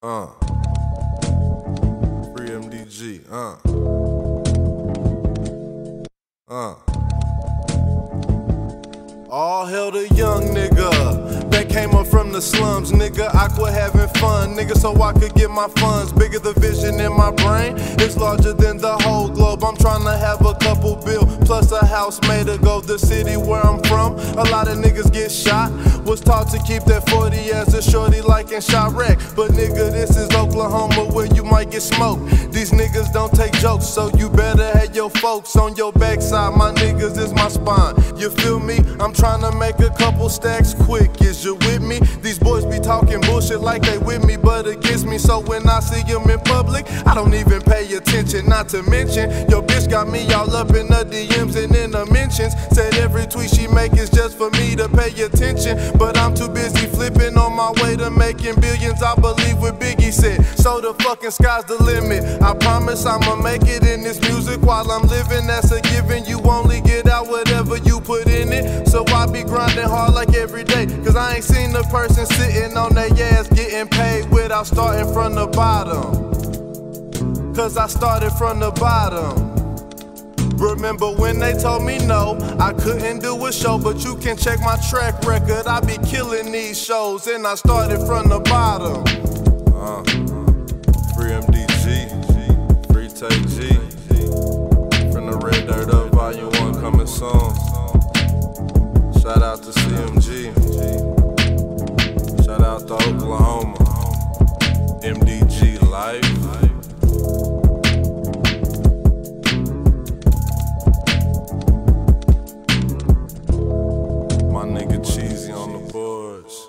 Uh. Free MDG. All hell the young nigga that came up from the slums, nigga. I quit having fun, nigga, so I could get my funds. Bigger the vision in my brain, it's larger than the whole globe. I'm trying to have a couple bill, plus a house made to go. The city where I'm from, a lot of niggas get shot. Was taught to keep that 40 as a shorty like in Chirac. But nigga, this is Oklahoma where you might get smoked. These niggas don't take jokes, so you better have your folks on your backside. My niggas is my spine, you feel me? I'm trying to make a couple stacks quick, is you with me? These boys be talking bullshit like they with me but against me. So when I see them in public, I don't even pay attention. Not to mention, your bitch got me all up in the DMs and in the mentions. Said every tweet she make is just for me to pay attention. But I'm too busy flipping on my way to making billions. I believe what Biggie said, so the fucking sky's the limit. I promise I'ma make it in this music while I'm living. That's a given, you only get out whatever you put in it. So I be grinding hard like every day, cause I ain't seen a person sitting on their ass getting paid without starting from the bottom. Cause I started from the bottom. Remember when they told me no, I couldn't do a show, but you can check my track record. I be killing these shows and I started from the bottom. Free MDG, free Tay G, from the Red Dirt Up Volume 1 coming soon. Shout out to CMG, shout out to Oklahoma, MDG Life. My nigga Cheesy on the boards.